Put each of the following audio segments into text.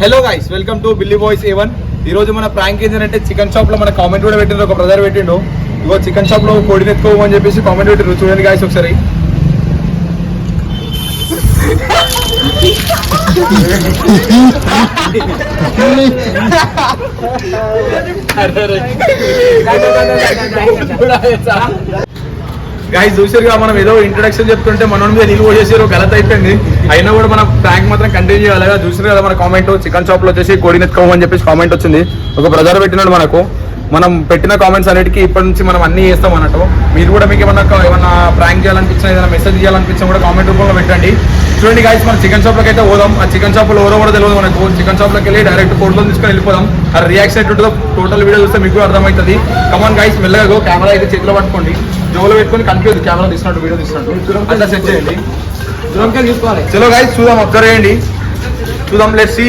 Hello guys, welcome to Billy Boys A1. ఈ రోజు మన ప్రాంక్ ఏంటంటే చికెన్ షాప్ లో మన కామెంట్ కూడా పెట్టిండ్రు, ఒక బ్రదర్ పెట్టిండు. ఇగో చికెన్ షాప్ లో కోడిని ఎత్తుకోమని చెప్పేసి కామెంట్ పెట్టిండ్రు. చూడండి గాయస్ ఒకసారి. గాయస్ చూసారుగా, మనం ఏదో ఇంట్రడక్షన్ చెప్తుంటే మనం మీద నీళ్ళు పోసేసారు, గలత్ అయిపోయింది. అయినా కూడా మన ప్రాంక్ మాత్రం కంటిన్యూ చేయాలి. చూసారు కదా మన కామెంట్, చికెన్ షాప్ లో వచ్చేసి కోడిని ఎత్తుకోమని చెప్పేసి కామెంట్ వచ్చింది. ఒక బ్రదర్ పెట్టినాడు మనకు. మనం పెట్టిన కామెంట్స్ అన్నిటికీ ఇప్పటి నుంచి మనం అన్ని చేస్తాం అన్నట్టు. మీరు కూడా మీకు ఏమన్నా ప్రాంక్ చేయాలనిపించినా, ఏదైనా మెసేజ్ చేయాలనిపించినా కూడా కామెంట్ రూపంలో పెట్టండి. చూడండి గాయస్, మన చికెన్ షాప్ లోకి అయితే పోదాం. ఆ చికెన్ షాప్ లో ఎవరో కూడా తెలియదు మనకు. చికెన్ షాప్ లోకి వెళ్ళి డైరెక్ట్ కోడ్లో తీసుకొని వెళ్ళిపోదాం. ఆ రియాక్షన్ ఎట్టుంటుందో టోటల్ వీడియో చూస్తే మీకు అర్థమవుతుంది. కమాన్ గాయస్, మెల్లగా కెమెరా అయితే చేతిలో పట్టుకోండి, జోలో పెట్టుకొని కనిపించదు కెమెరా తీసినట్టు, వీడియో తీసినట్టు అట్లా సెట్ చేయండి. చూసుకోవాలి. చలో గాయస్ చూద్దాం, అబ్జర్వ్ చేయండి, చూద్దాం. Let's see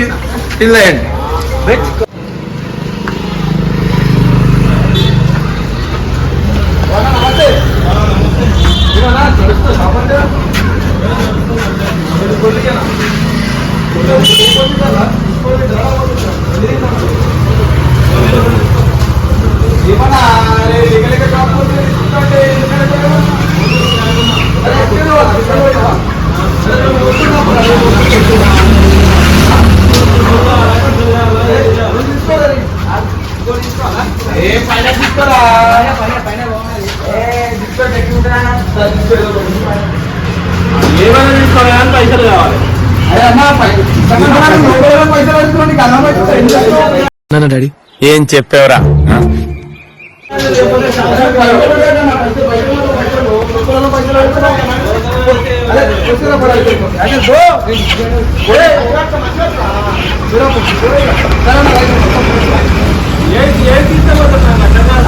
till the end. ఏమైనా తీసుకోవాలి, పైసలు కావాలి. డాడీ ఏం చెప్పావురా?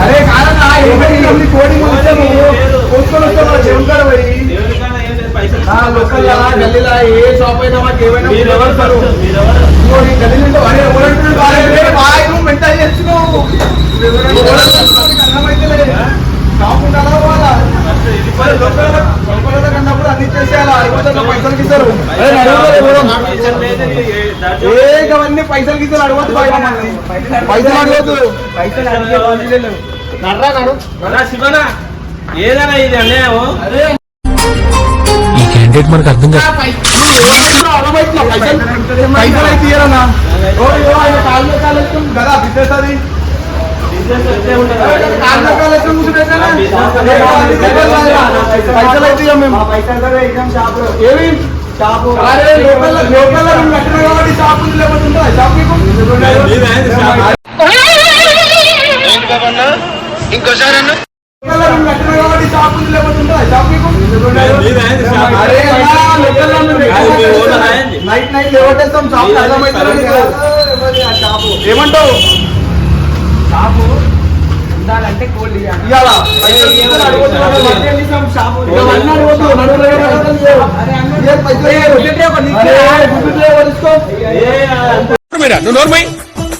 అరే కాదన్నా, కోడి గల్లీలా ఏ షాప్ అయినా మాకు ఏమైనా మెంటల్ చేస్తున్నావు. షాప్ కన్నప్పుడు అన్ని చేసేయాలి. పైసలకి ఇస్తారు, ఏవన్నీ పైసలకి ఇస్తారు. అడగద్దు, పైసలు అడగద్దు. శివనా ఏదైనా ఇది అన్యాయం. ఈ క్యాండిడేట్ మనకు అర్థం కాదు. పైసలు అయితే ఇయ్యాలన్నా కదా బిజినెస్, అది పైసలు అయితే మేము ఏమి షాపు కాబట్టి షాపు లేకపోతుందా? షాప్ ఇంకోసారి ఏమంటావు? షాపు ఉండాలంటే కోళ్ళు ఇవ్వాలా?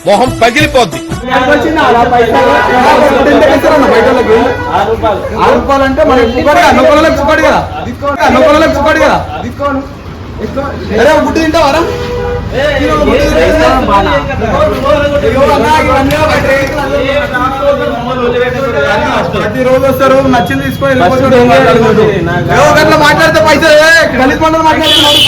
మొహం పగిలిపోద్ది. అంటే మనకి చుక్కాడు కదా, చుక్కాడు కదా. అరే గుడ్డు తింటావారా? ప్రతిరోజు వస్తారు, నచ్చింది తీసుకొని మాట్లాడితే పైసలు గలీజ్ మండలు మాట్లాడుతున్నాడు.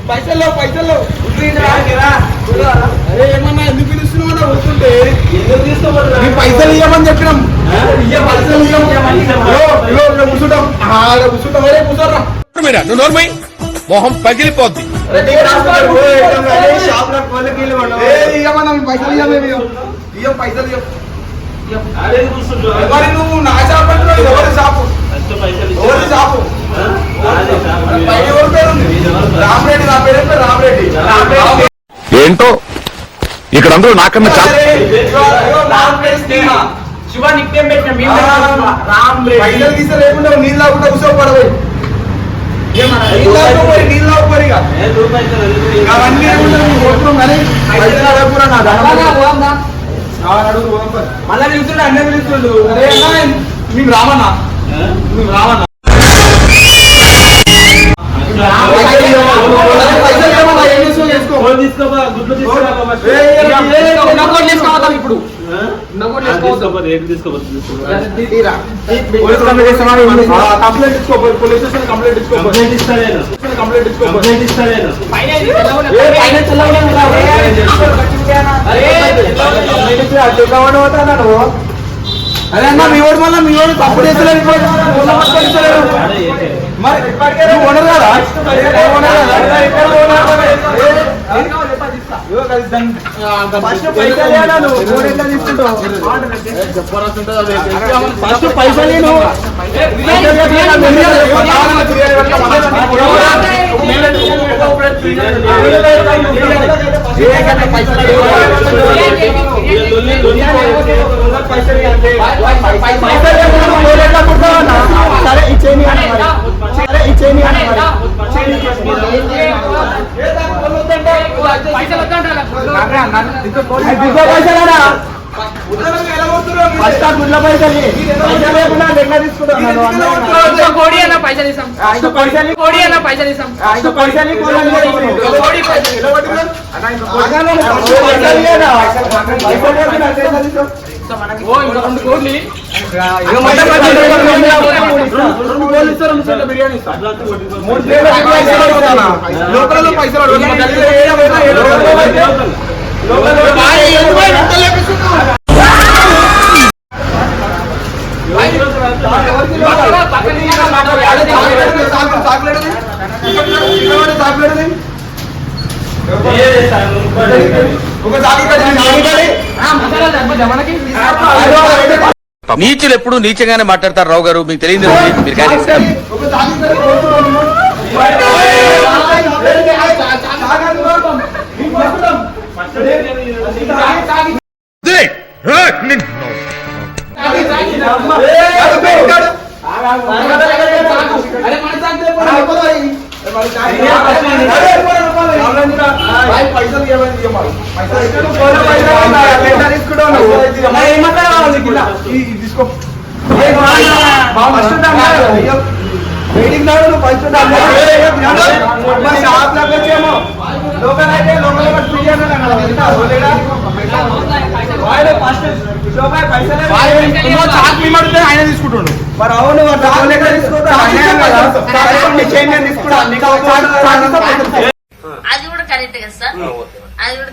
పైసల్లో ఏమన్నా ఎందుకు పిలుస్తున్నావు? ఊరుకుంటే పైసలు ఇవ్వమని చెప్పినాం. కూర్చుంటాం, కూర్చోరా. మొహం పగిలిపోద్ది. నువ్వు నా షాప్ అంటున్నావు, ఎవరి షాపు? రామరెడ్డి, నా పేరు రామరెడ్డి. ఏంటో ఇక్కడ అందరూ నాకన్నా శివ నిక్నేమ్ పెట్టిన పైసలు గీస లేకుండా నీళ్ళు లేకుండా కూర్చోపడవు. నీళ్ళు అవన్నీ మళ్ళా పిలుస్తుండే అన్నీ పిలుస్తుండు. అరే అన్నా మేము రామన్నా మేము రామన్నా ఇప్పుడు కంప్లైంట్ ఇచ్చుకో పోలీస్ స్టేషన్ కంప్లైంట్ ఇచ్చుకో కంప్లైంట్ ఇచ్చుకో. అరే అన్న మీ వాడు మళ్ళీ మీ వాడు తప్పుడు చేస్తలేదు మరి ఓనర్ కదా ఫస్ట్ పైసలు సరే ఇచ్చేయండి సరే ఇచ్చేయండి గుడ్ల పైసలు లేకుండా లెక్క తీసుకుంటాను కోడి అన్న పైసలు ఇస్తాం కోడి అన్న పైసలు ఇస్తాం బిర్యానీ లోకల్ పైసలు నీచులు ఎప్పుడు నీచంగానే మాట్లాడతారు రావు గారు, మీకు తెలియదు మీరు కానీ ఆయన తీసుకుంటాడు మరి అవును అది కూడా కరెక్ట్ కదా సార్, అది కూడా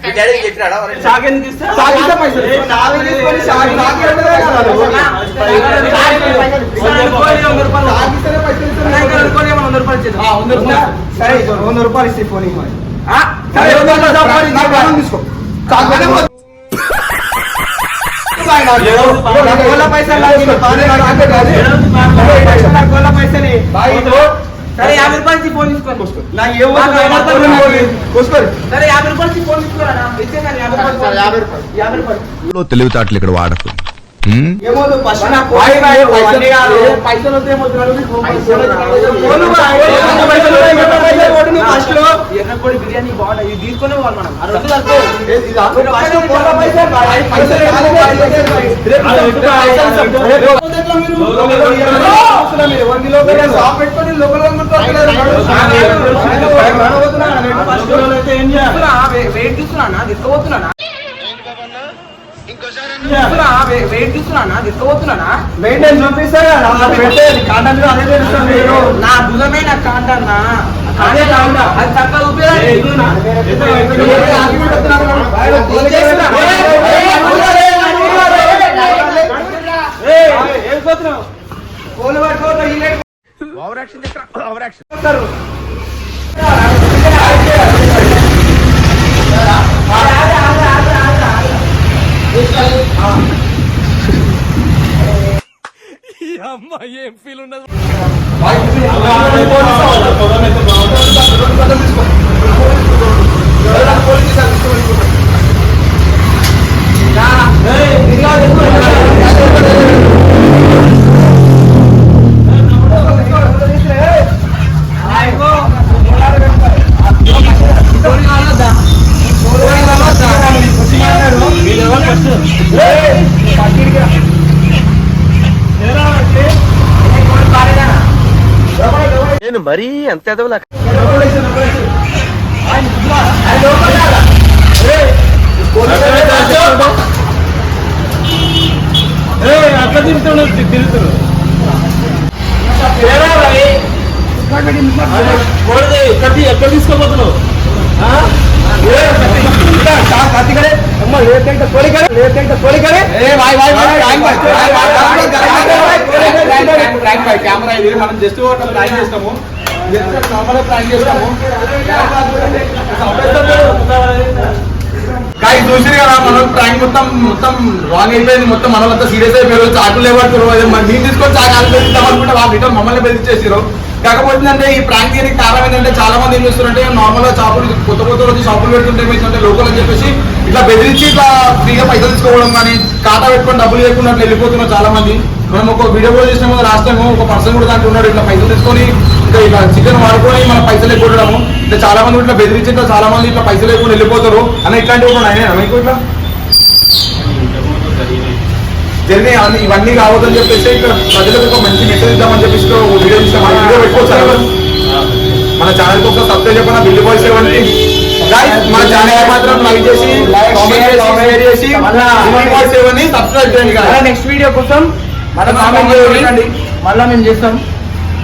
సరే 100 రూపాయలు ఇస్తే ఫోన్ తీసుకో సరే 50 రూపాయలు ఫోన్ తీసుకోండి. సరే 50 రూపాయలు ఫోన్ తీసుకోరా ఇచ్చేసాను 50 రూపాయలు. తెలివితేటలు ఇక్కడ వాడకు. బిర్యానీ బాగుంటాయి తీసుకునే వాళ్ళు మనం వెయిట్ తీసుకున్నా తీసుకోబోతున్నా వెయిట్ తీసుకున్నా తీసుకోబోతున్నా మెయింటైన్ చూపిస్తారు నా భుజమే నా కాంటన్నా అదే కాంటా అది చక్కగా అమ్మాయి ఏం ఫీల్ ఉండదు. పోలీసు నేను మరీ అంత ఎదవలా అట్లా తిరుగుతున్నాడు ఎక్కడ తీసుకోబోతున్నావు కెమెరా ఇది మనం జస్ట్ ప్రాంక్ చేస్తాము ప్రాంక్ చేస్తాము కానీ చూసి కదా మనం ప్రాంక్ మొత్తం రాంగ్ అయిపోయింది మొత్తం మనమంతా సీరియస్ అయిపోయారు చాకులు లేబడుతున్నారు మేము తీసుకొని చాకు బెదిరిద్దాం అనుకుంటే వాళ్ళు రిటర్న్ మమ్మల్ని బెదిరించేసారు కాకపోతే అంటే ఈ ప్రాంక్ చేయడానికి కారణం ఏంటంటే చాలా మంది ఏం చేస్తారంటే నార్మల్ గా షాపులు కొత్త వచ్చి షాపులు పెడుతుంటే ఏంటంటే లోకల్ అని చెప్పేసి ఇట్లా బెదిరించి ఇట్లా ఫ్రీగా పైసలు తీసుకోవడం కానీ ఖాతా పెట్టుకొని డబ్బులు లేకుండా అట్లా వెళ్ళిపోతున్నారు చాలా మంది మనం ఒక వీడియో కూడా చేసినాము లాస్ట్ టైం ఒక పర్సన్ కూడా దాంట్లో ఉన్నాడు ఇట్లా పైసలు తీసుకొని ఇంకా ఇట్లా చికెన్ వాడుకొని మనం పైసలు ఎక్కువడము ఇట్లా చాలా మంది ఇట్లా బెదిరించి ఇట్లా చాలా మంది ఇట్లా పైసలు ఎక్కువ వెళ్ళిపోతారు అని ఇట్లాంటివి కూడా అయినా మీకు ఇట్లా జరిగి ఇవన్నీ కావద్దని చెప్పేసి ఇక్కడ ప్రజలకు ఒక మంచి మెసేజ్ ఇద్దామని చెప్పేసి వీడియో ఇస్తాం వీడియో పెట్టుకోవచ్చు మన ఛానల్ కోసం సబ్స్క్రైబ్ చెప్పిన బిల్లు బాయ్స్ ఇవ్వండి మన ఛానల్ మాత్రం లైక్ చేసి కామెంట్ చేసి బిల్లు బాయ్స్ ఇవ్వండి సబ్స్క్రైబ్ చేయండి నెక్స్ట్ వీడియో కోసం మళ్ళీ కామెంట్ చేయండి మళ్ళీ మేము చేస్తాం